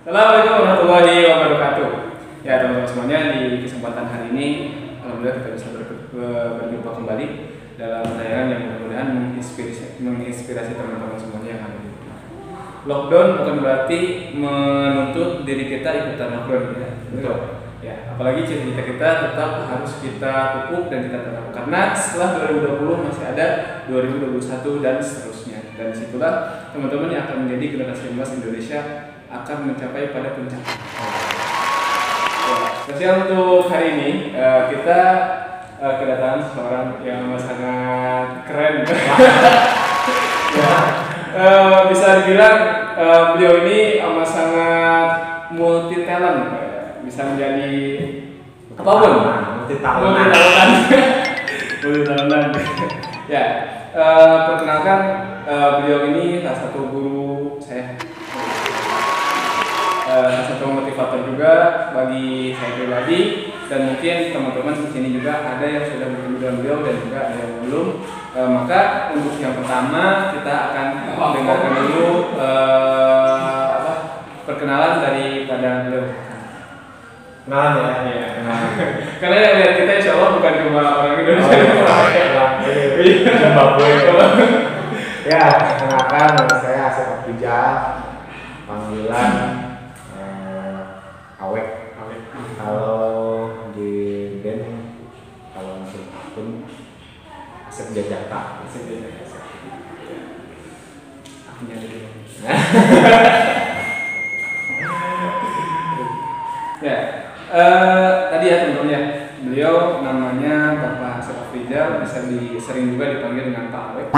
Assalamualaikum warahmatullahi wabarakatuh. Ya teman-teman semuanya, di kesempatan hari ini alhamdulillah kita bisa berjumpa kembali dalam tayangan yang mudah-mudahan menginspirasi teman-teman semuanya yang ada di rumah. Lockdown bukan berarti menuntut diri kita ikutan lockdown, ya. Betul. Ya, apalagi cita-cita kita tetap harus kita pupuk dan kita tanam, karena setelah 2020 masih ada 2021 dan seterusnya. Dan disitulah teman-teman yang akan menjadi generasi emas Indonesia akan mencapai pada puncak. Spesial untuk hari ini kita kedatangan seorang yang sangat keren. Ya, bisa dibilang beliau ini amat sangat multi talent, bisa menjadi apapun. Multi talentan. Ya, perkenalkan beliau ini salah satu guru saya. Salah satu motivator juga bagi saya pribadi, dan mungkin teman-teman di sini juga ada yang sudah bertemu dengan beliau dan juga ada yang belum. Maka untuk yang pertama kita akan dengarkan dulu perkenalan daripada beliau. Kenalan ya. Karena yang lihat kita insya Allah bukan cuma orang Indonesia. Zimbabwe. Ya, kenalkan nama saya Asep Abdijal, panggilan Awek. Kalau di band, kalau untuk akun Asep Jajaka. Aku nyari dulu. Ya, tadi ya teman-teman ya, beliau namanya Bapak Asep Abdijal, bisa sering juga dipanggil dengan Pak Awek.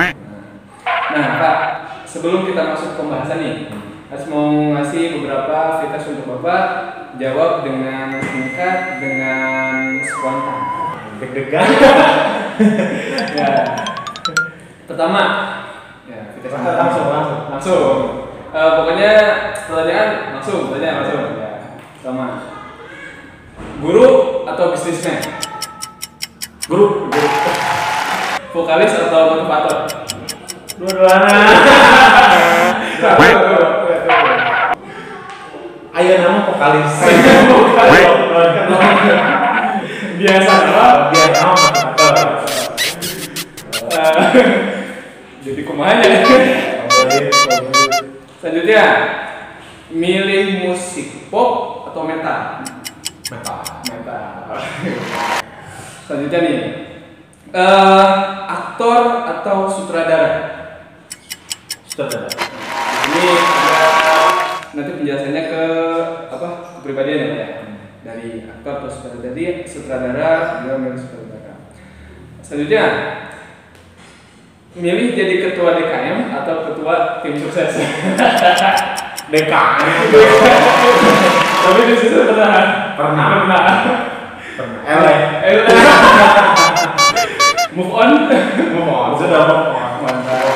Nah Pak, sebelum kita masuk ke pembahasan nih, harus mau ngasih beberapa fitas untuk Bapak jawab dengan singkat, dengan spontan. Deg-degan. Ya. Pertama, ya fitas langsung. Pokoknya pertanyaan langsung. Ya. Pertama, guru atau bisnismen? Guru. Vokalis atau motivator? Dua-duanya. Ayo nama vokalis. Biasa motivator. Jadi kumanya. Selanjutnya, milih musik pop atau metal? Metal. Selanjutnya nih, aktor atau sutradara? Sutradara. Ini ada nanti penjelasannya ke kepribadian ya, dari aktor atau sutradara. Jadi sutradara, dia milih sutradara. Selanjutnya, milih jadi ketua DKM atau ketua tim sukses? DKM. Tapi di situ pernah. Move on. Sudah move on. Mantap.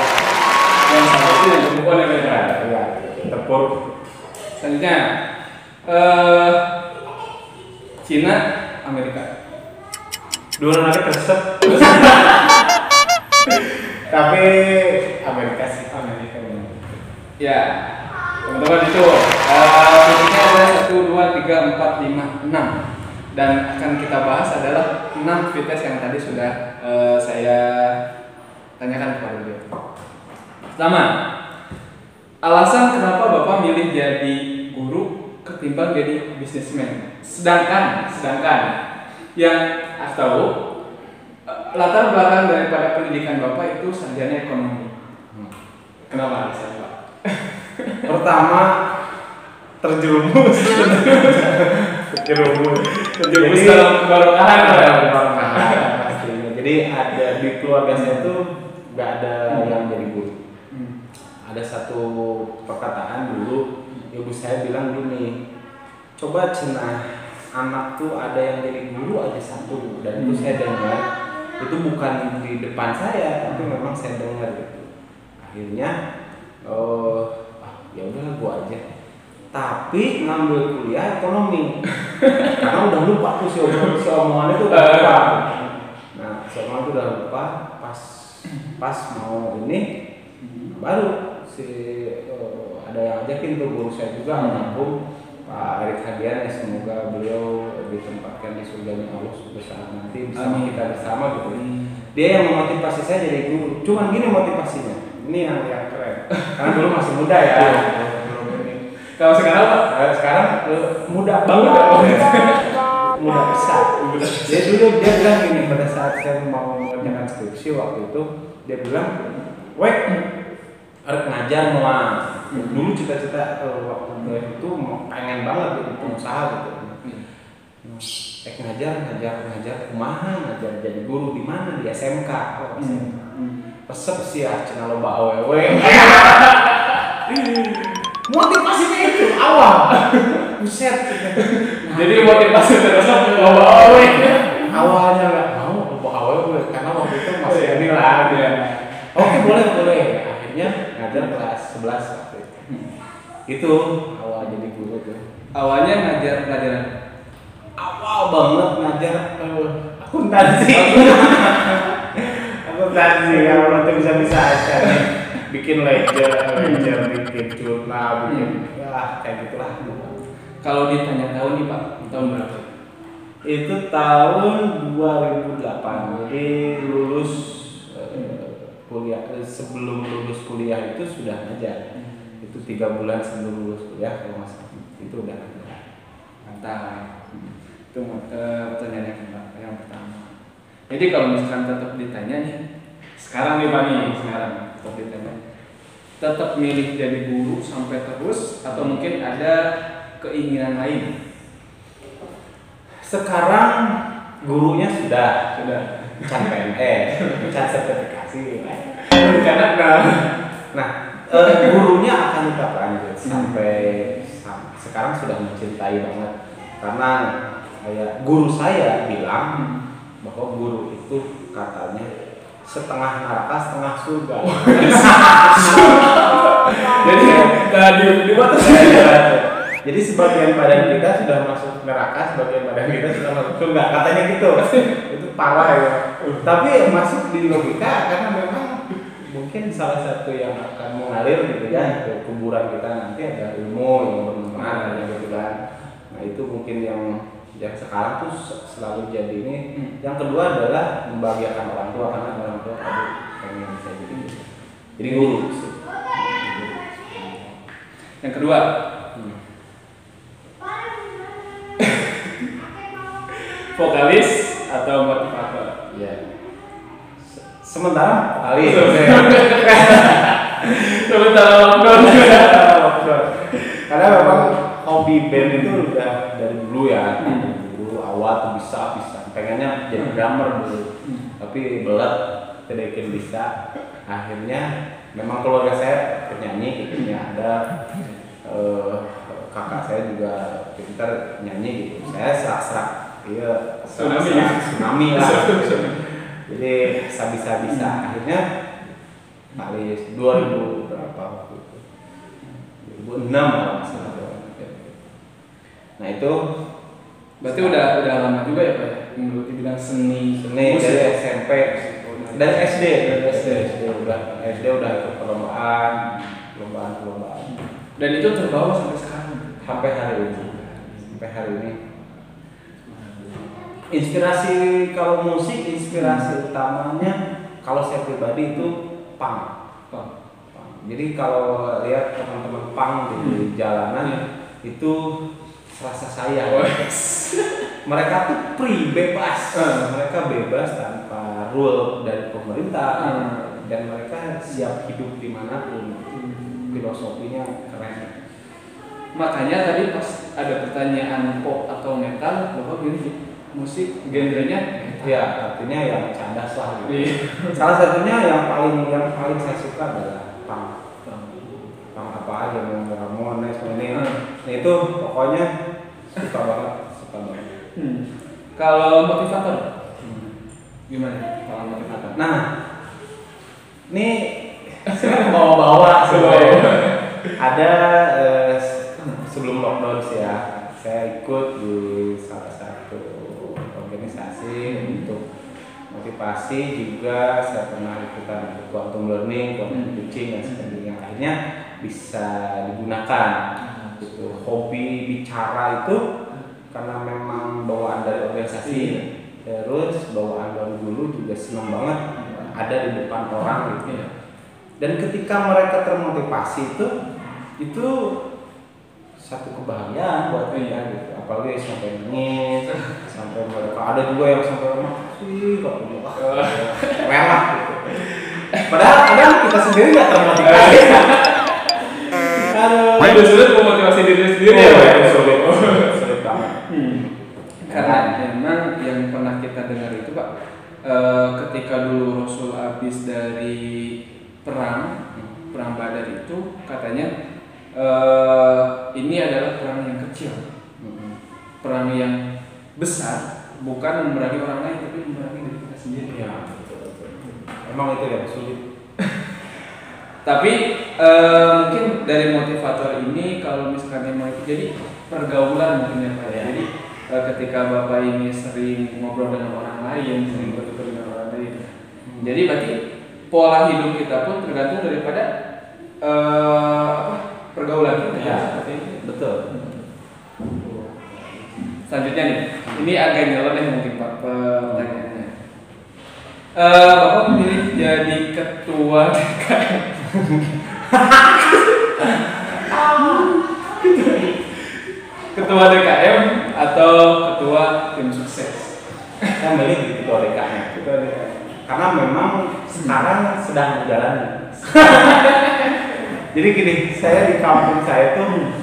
Yang sama itu yang move on ya. Ya, tepur. Selanjutnya, Cina, Amerika. Dua nanti kesep. Tapi Amerika sih. Ya, teman-teman itu fisiknya ada 1, 2, 3, 4, 5, 6. Dan akan kita bahas adalah 6 fites yang tadi sudah saya tanyakan kepada beliau. Pertama, alasan kenapa Bapak milih jadi guru ketimbang jadi bisnismen? Sedangkan yang aku tahu, latar belakang daripada pendidikan Bapak itu sarjana ekonomi. Kenapa alasan Pak? Pertama, terjerumus dalam kebarokahan. Pastinya. Jadi ada di keluarga saya tuh nggak ada yang jadi guru. Ada satu perkataan dulu, ibu saya bilang gini, coba cenah anak tuh ada yang jadi guru aja satu, dan itu saya dengar, itu bukan di depan saya, tapi memang saya dengar gitu. Akhirnya, ya udahlah gua aja. Tapi ngambil kuliah ekonomi, karena udah lupa tuh si omongannya tuh udah lupa. Nah, si omongan tuh udah lupa, pas mau ini baru ada yang ajakin tuh guru saya juga almarhum Pak Erik Hadian, ya semoga beliau ditempatkan di surganya Allah suatu saat nanti bersama kita bersama gitu. Dia yang memotivasi saya jadi guru. Cuman gini motivasinya, ini yang keren. Karena dulu masih muda ya. Kalau sekarang Pak? Sekarang muda banget. Muda besar. Dia dulu dia bilang gini pada saat saya mau mengerjakan skripsi waktu itu, dia bilang, "Wek, harus ngajar mau." Dulu cita-cita waktu itu pengen banget jadi pengusaha gitu. Ngajar kumaha ngajar jadi guru di mana, di SMK. Resep sih ya cenah loba awewe. Motivasinya itu awal. Buset. Jadi motivasi terus loba awewe. Awalnya enggak mau loba awewe karena waktu itu masih ini lah. Oke, boleh. Akhirnya ngajar kelas 11 waktu itu. Itu awal jadi guru tuh. Awalnya ngajar pelajaran awal banget ngajar akuntansi. Akuntansi kalau nanti bisa aja nih. Bikin ledger, bikin jurnal, bikin kayak gitulah. Kalau ditanya tahun nih Pak, tahun berapa? Itu tahun 2008. Jadi lulus kuliah, sebelum lulus kuliah itu sudah ngajar. Itu 3 bulan sebelum lulus kuliah kalau nggak salah itu udah ngajar. Mantap. Itu pertanyaan yang pertama. Jadi kalau misalkan tetap ditanya nih, sekarang nih Pak sekarang tetap ditanya, tetap milih jadi guru sampai terus atau mungkin ada keinginan lain? Sekarang gurunya sudah can PNS, can sertifikasi. Nah, gurunya akan tetap lanjut sampai sekarang sudah mencintai banget karena kayak guru saya bilang bahwa guru itu katanya setengah neraka setengah surga. Jadi jadi sebagian badan kita sudah masuk neraka, sebagian badan kita sudah masuk surga, katanya gitu. Itu parah ya. Tapi masuk di logika karena memang mungkin salah satu yang akan mengalir gitu ya ke kuburan kita nanti ada ilmu yang bermanfaat gitu kan. Nah itu mungkin yang sekarang tuh selalu jadi ini. Yang kedua adalah membahagiakan orang tua karena orang tua pengen bisa jadi guru. Yang kedua, vokalis atau motivator? Ya. Sementara vokalis. Sementara lockdown. Karena memang hobi band itu udah dari dulu ya. Dulu awal tuh bisa pengennya jadi drummer dulu. Tapi belat tidak bisa. Akhirnya memang keluarga saya penyanyi gitu ya. Ada kakak saya juga pintar nyanyi gitu. Saya serak-serak. Iya, tsunami lah. Jadi bisa akhirnya kali 2000 berapa waktu itu 2006 kalau masalah. Nah itu berarti udah lama juga ya Pak? Menurut dibilang seni dari SMP, dari SD udah ikut perlombaan. Dan itu terbawa sampai sekarang. Sampai hari ini. Inspirasi kalau musik, inspirasi utamanya kalau saya pribadi itu punk. Jadi kalau lihat teman-teman punk di jalanan itu rasa saya. Mereka tuh free, bebas. Mereka bebas tanpa rule dari pemerintah dan mereka siap hidup dimanapun. Filosofinya keren. Makanya tadi pas ada pertanyaan pop atau metal, Bapak gini musik genrenya ya artinya yang cadas lah gitu. Salah satunya yang paling saya suka adalah punk apa aja yang Ramones ini. Nah itu pokoknya suka banget. Kalau motivator gimana kalau motivator? Nah ini saya bawa ada sebelum lockdown sih ya, saya ikut di salah satu organisasi untuk motivasi juga. Saya pernah ikutan quantum learning, quantum teaching dan sebagainya. akhirnya bisa digunakan gitu. Hobi bicara itu karena memang bawaan dari organisasi, terus bawaan dari dulu juga senang banget ada di depan orang gitu. Dan ketika mereka termotivasi itu satu kebahagiaan buat kita gitu. Apalagi sampai nangis, sampai mereka ada juga yang sampai makasih kok merah gitu. Padahal kita sendiri nggak termotivasi. Aduh, sulit memotivasi diri sendiri ya. Sulit banget. Karena memang yang pernah kita dengar itu Pak, ketika dulu Rasul habis dari perang Badar itu katanya ini adalah perang yang kecil, perang yang besar, bukan memerangi orang lain tapi memerangi diri kita sendiri. Ya, betul. Emang itu yang sulit. Tapi mungkin dari motivator ini kalau misalkan memang itu jadi pergaulan mungkin ya Pak. Jadi ketika Bapak ini sering ngobrol dengan orang lain, sering bertukar dengan orang lain, jadi berarti pola hidup kita pun tergantung daripada pergaulan kita. Seperti itu. Betul. Selanjutnya nih, ini agak nyeleneh mungkin Pak pertanyaannya. Bapak memilih jadi ketua DKM. Ketua DKM atau ketua tim sukses? Saya milih di ketua DKM. Karena memang sekarang sedang berjalan. Jadi gini, saya di kampung saya tuh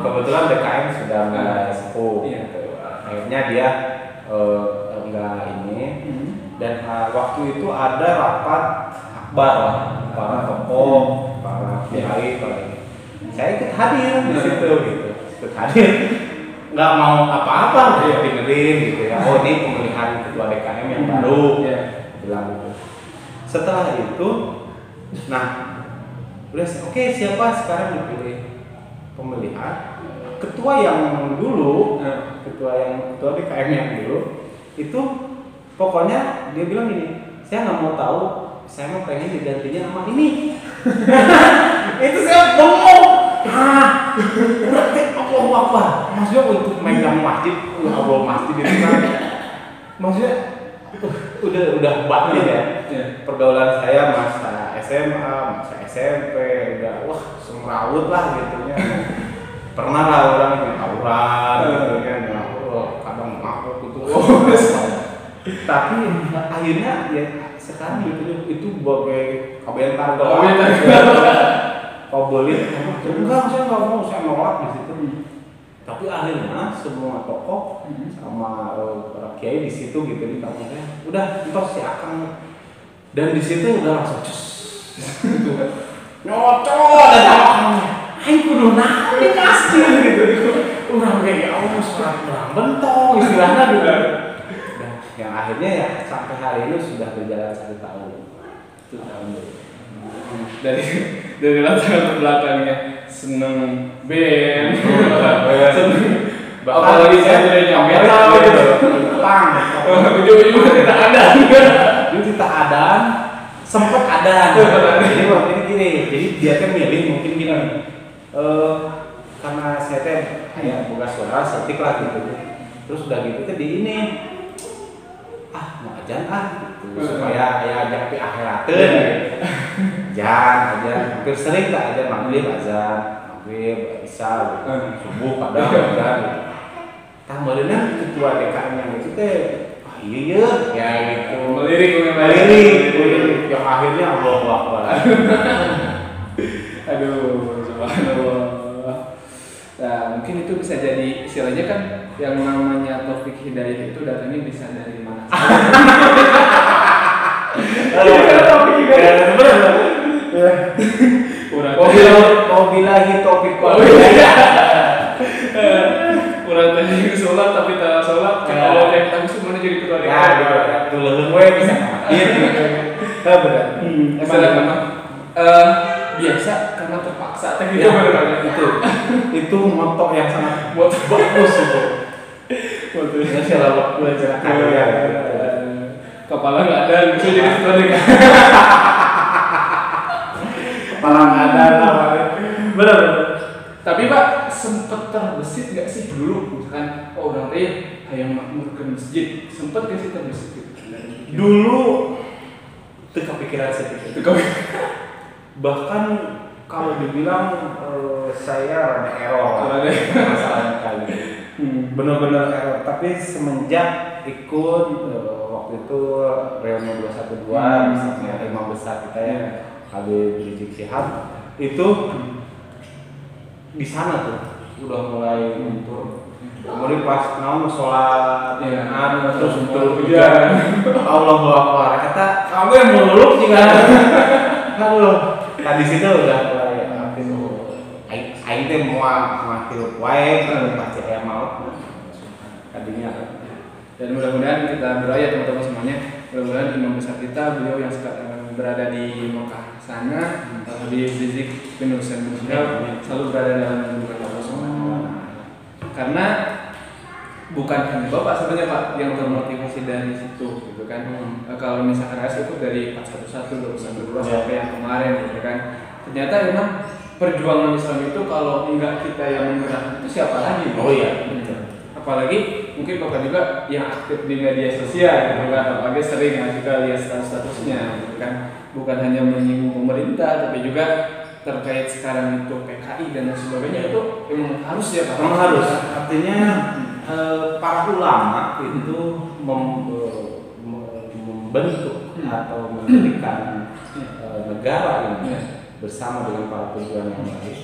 kebetulan DKM sudah mulai sepuh. Akhirnya dia enggak ini. Dan waktu itu ada rapat akbar lah, para tokoh, para kiai, saya ikut hadir di situ gitu, ikut hadir, nggak mau apa-apa, dengerin gitu ya. Oh ini pemilihan ketua DKM yang baru, bilang gitu. Setelah itu, nah, udah oke, siapa sekarang dipilih pemilihan? Ketua yang dulu, ketua DKM yang dulu itu pokoknya dia bilang gini, saya nggak mau tahu. Saya mau pengen digantinya sama ini. Itu saya bengong. Berarti apa? Maksudnya untuk megang masjid, Allah masjid itu kan. Maksudnya udah banget ya. Pergaulan saya masa SMA, masa SMP, udah semrawut lah gitu ya. Pernah lah orang yang tawuran gitu kan. Kadang mabuk gitu. Tapi akhirnya ya sekarang itu sebagai kabentar kau beli enggak, saya nggak mau, saya nolak di situ. Tapi akhirnya semua tokoh sama para kiai di situ gitu di kampungnya udah entar si Akang, dan di situ udah langsung gitu nyocok dan Akang ayo kudu naik pasti gitu udah kayak Allah surat perang bentong istilahnya gitu. Yang akhirnya ya sampai hari ini sudah berjalan 1 tahun. 1 tahun dulu. Dari latar belakangnya seneng band, apalagi saya sudah nyampe gitu, ujung-ujungnya tidak ada, itu tak ada, sempet ada. Jadi waktu ini gini, jadi dia kan milih mungkin gini, karena saya teh kayak buka suara setik lah gitu, terus udah gitu tuh di ini. Mau ajan gitu. Supaya ya ajak pi akhirateun ajan hampir sering tak ajan maghrib maghrib isya subuh kadang ajan gitu. Tah meureunna ketua DKM yang itu teh iya ya gitu melirik yang akhirnya Allahu Akbar. Aduh subhanallah. Nah, mungkin itu bisa jadi istilahnya kan yang namanya Taufik Hidayah itu datangnya bisa dari mana saja. Taufik Hidayah benar. Wabillahi taufiq wal hidayah. Kurang tadi sholat tapi tak sholat. Kalau yang tahu semuanya jadi ketua DKM. Ya, gitu. Leung we bisa. Iya. Benar. Masalah memang biasa karena terpaksa tadi itu moto yang sangat bagus itu. Motonya selalu belajar karya. Kepala nggak ada bisa jadi ketua DKM. Perang ada benar. Tapi Pak sempet terbesit nggak sih dulu misalkan orang teh yang makmurkan masjid sempet nggak sih terbesit gitu? Dulu itu kepikiran sedikit. Bahkan kalau dibilang saya rada error masalahnya kali. Benar-benar error. Tapi semenjak ikut waktu itu reuni 212 misalnya imam besar kita ya Habib Rizik Syihab itu di sana tuh udah mulai muntur. Kemudian pas mau sholat, terus hujan, Allahu Akbar. Kata kamu yang meluluk juga. Aduh, di situ udah mulai aing teh mau hirup wae pasti aya maut. Tadinya. Dan mudah-mudahan kita berdoa ya teman-teman semuanya. Mudah-mudahan imam besar kita beliau yang sekarang berada di Mekah sana, Habib Rizik bin Hussein bin Syihab selalu berada dalam lindungan Allah Subhanahu wa Ta'ala. Karena bukan hanya Bapak sebenarnya Pak yang termotivasi dari situ gitu kan. Kalau misalkan RS itu dari 411, 212 sampai yang kemarin gitu kan. Ternyata memang perjuangan Islam itu kalau enggak kita yang menggerakkan itu siapa lagi? Oh iya. Apalagi mungkin Bapak juga yang aktif di media sosial gitu kan. Apalagi sering juga lihat statusnya gitu kan. Bukan hanya menyinggung pemerintah tapi juga terkait sekarang itu PKI dan lain sebagainya itu memang harus ya Pak. Memang harus. Artinya para ulama itu membentuk atau mendirikan negara ini bersama dengan para pejuang yang lain.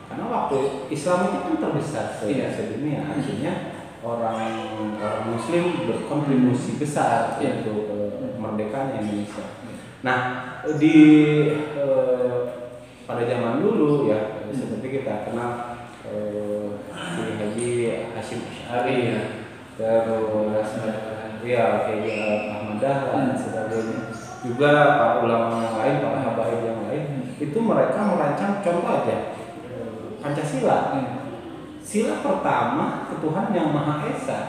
Karena waktu Islam itu kan terbesar sedunia, artinya orang Muslim berkontribusi besar untuk merdekanya Indonesia. Nah pada zaman dulu ya seperti kita kenal Haji Hasyim Asy'ari terus kayak Ahmad Dahlan dan sebagainya. Juga para ulama yang lain, para habaib yang lain itu mereka merancang contoh aja Pancasila. Sila pertama ketuhanan yang Maha Esa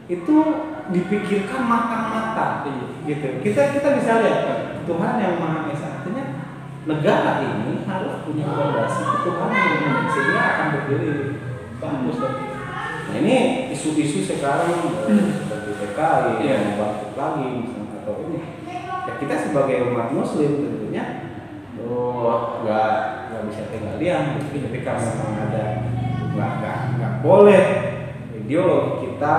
itu dipikirkan matang-matang gitu. Kita bisa lihat Tuhan yang Maha Esa artinya negara ini harus punya fondasi ketuhanan yang sehingga akan berdiri bagus. Nah ini isu-isu sekarang seperti PKI yang bangkit lagi misalnya atau ini ya kita sebagai umat Muslim tentunya nggak bisa tinggal diam ketika memang ada nggak boleh ideologi kita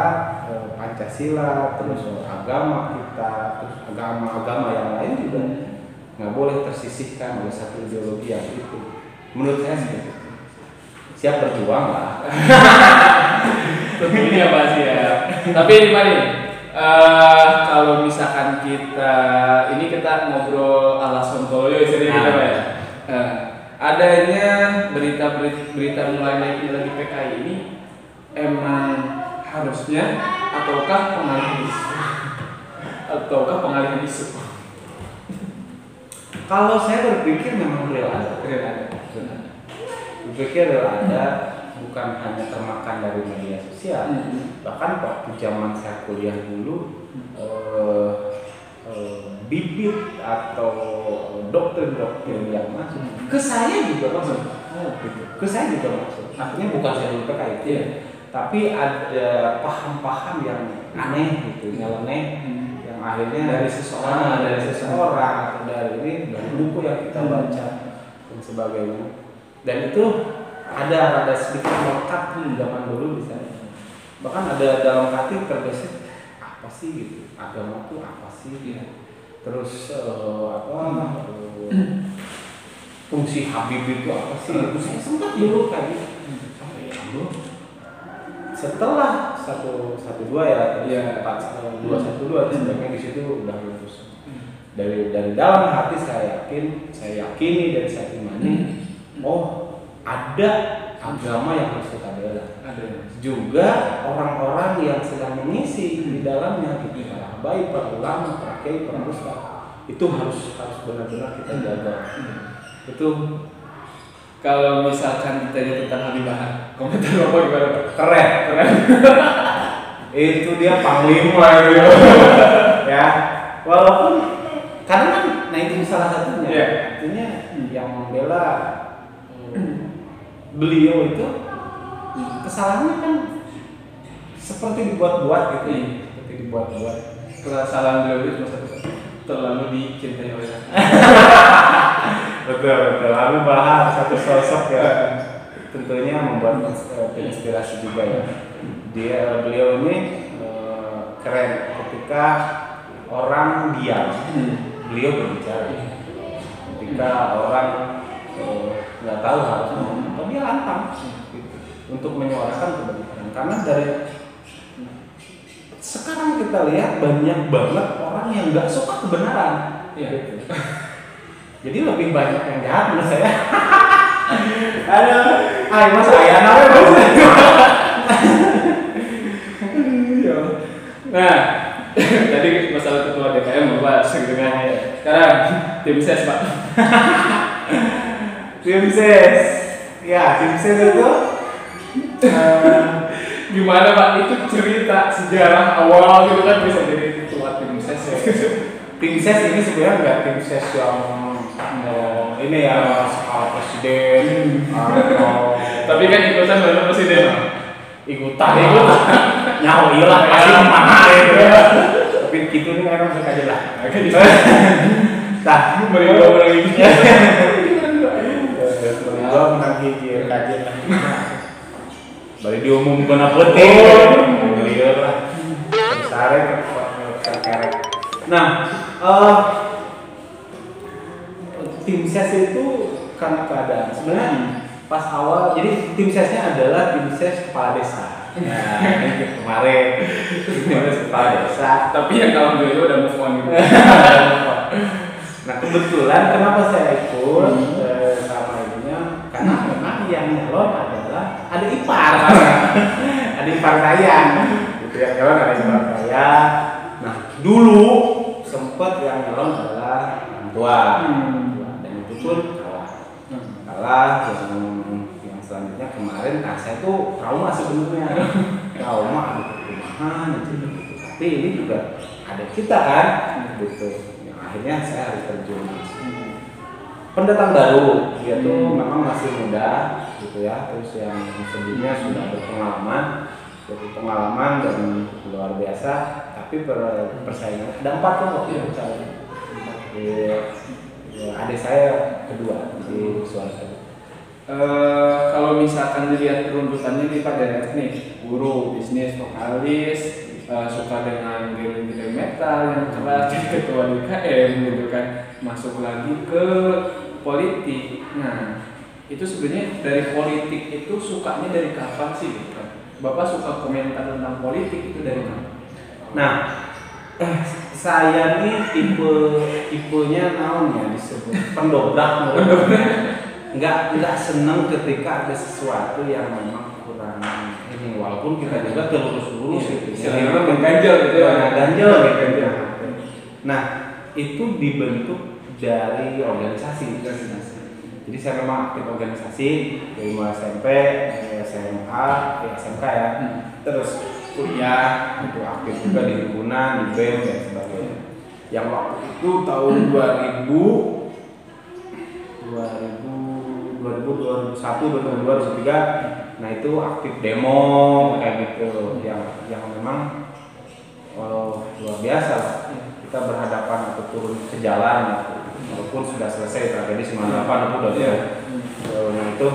Pancasila terus agama kita terus agama-agama yang lain juga nggak boleh tersisihkan oleh satu ideologi yang itu. Menurut saya seperti itu. Siap berjuang lah. Tentunya pasti ya. Tapi ini Pak kalau misalkan kita ngobrol ala Sontoloyo sedikit Pak ya. Adanya berita mulai naik lagi PKI ini emang harusnya ataukah pengalihan isu? Kalau saya berpikir memang real ada. Berpikir real ada, bukan hanya termakan dari media sosial. Bahkan waktu zaman saya kuliah dulu, bibit atau doktrin-doktrin yang masuk ke saya juga masuk. Ke saya juga masuk. Artinya bukan saya dulu PKI, tapi ada paham-paham yang aneh gitu, nyeleneh. Akhirnya dari seseorang atau dari buku yang kita baca dan sebagainya. Dan itu ada sedikit melekat di zaman dulu di sana. Bahkan ada dalam hati terbesit apa sih gitu, agama itu apa sih gitu. Terus fungsi Habib itu apa sih? Itu saya sempat dulu kayak gitu. Setelah 112 ya, 212 sebenarnya di situ udah lulus. Dari dalam hati saya yakini dan saya imani, ada agama yang harus kita bela. Ada juga orang-orang yang sedang mengisi di dalamnya, gitu, para habaib, para ulama, para kiai, para ustaz. Itu harus benar-benar kita jaga. Itu kalau misalkan ditanya tentang Habib Bahar, komentar Bapak gimana Pak? Keren. Itu dia panglima gitu. Ya, walaupun karena kan itu salah satunya. Artinya yang membela adalah beliau itu kesalahannya kan seperti dibuat-buat gitu, seperti dibuat-buat. Kesalahan beliau itu masa terlalu dicintai oleh rakyat. Betul. Lalu bahas satu sosok yang tentunya membuat inspirasi juga ya. Beliau ini keren ketika orang diam, beliau berbicara. Ketika orang nggak tahu harus ngomong, dia lantang gitu, untuk menyuarakan kebenaran. Karena dari sekarang kita lihat banyak banget orang yang nggak suka kebenaran. Gitu. Jadi lebih banyak yang jahat menurut saya. Ada, mas ayah namanya mas. Nah, tadi masalah ketua DKM berubah dengan sekarang tim ses Pak. Tim ses, ya tim ses itu gimana Pak? Itu cerita sejarah awal gitu kan bisa jadi ketua tim ses. Tim ses ini sebenarnya nggak tim ses yang ini ya soal presiden atau tapi kan ikutan oleh presiden. ikutan nyawa iyalah pasti mana gitu ya. Tapi gitu nih emang suka aja lah. Nah, Meriba lagi. Meriba menang hiji kajian lah. Bari diumumkan apa teh? Iyalah. Sare kerek. Nah, tim ses itu karena keadaan sebenarnya pas awal, jadi tim sesnya adalah tim ses kepala desa. Nah, ini kemarin tim ses kepala desa. Tapi yang tahun dulu udah move on gitu. Nah kebetulan kenapa saya ikut sama ibunya, karena memang yang nyalon adalah ada ipar. Ada ipar saya. Gitu yang nyalon ada ipar saya. Nah dulu sempat yang nyalon adalah orang tua. Dan itu pun kalah yang selanjutnya kemarin. Nah saya tuh trauma sebenarnya. Trauma ada perumahan gitu. Tapi ini juga ada kita kan gitu. Yang akhirnya saya harus terjun. Pendatang baru dia tuh memang masih muda gitu ya. Terus yang sebelumnya sudah berpengalaman, jadi pengalaman dan luar biasa. Tapi persaingan ada 4 kan waktu itu saya. Adik saya kedua di suara. Kalau misalkan dilihat runtutannya nih Pak dari nih guru, bisnis, vokalis, suka dengan genre metal yang keras, jadi ketua DKM gitu kan, masuk lagi ke politik. Nah itu sebenarnya dari politik itu sukanya dari kapan sih gitu kan? Bapak suka komentar tentang politik itu dari kapan? Nah saya nih tipenya naon ya disebut pendobrak. Nggak senang ketika ada sesuatu yang memang kurang ini, walaupun kita juga terlurus-lurus gitu. Istilahnya mengganjal gitu ya. Ganjel gitu. Nah itu dibentuk dari organisasi. Jadi saya memang aktif organisasi dari mulai SMP, SMA, SMK ya. Terus kuliah itu aktif juga di himpunan, di BEM dan sebagainya. Yang waktu itu tahun 2001, 2002, 2003, nah itu aktif demo kayak gitu, yang memang luar biasa lah. Kita berhadapan atau turun ke jalan, walaupun sudah selesai tragedi 98 itu udah nah itu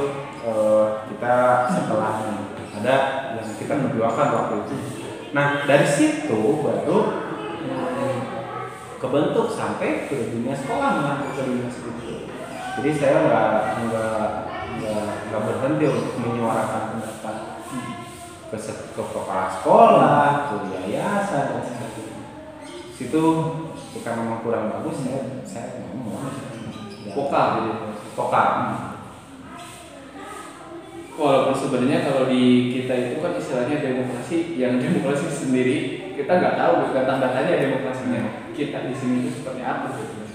kita setelah ada yang kita perjuangkan waktu itu. Nah dari situ baru kebentuk sampai ke dunia sekolah, mengaku ke dunia sekolah. Jadi saya nggak berhenti untuk menyuarakan pendapat ke kepala sekolah, ke yayasan dan sebagainya. Situ jika memang kurang bagus, saya ngomong. Vokal gitu. Vokal. Walaupun sebenarnya kalau di kita itu kan istilahnya demokrasi, yang demokrasi sendiri kita nggak tahu tanda-tandanya demokrasinya. Kita di sini itu seperti apa gitu.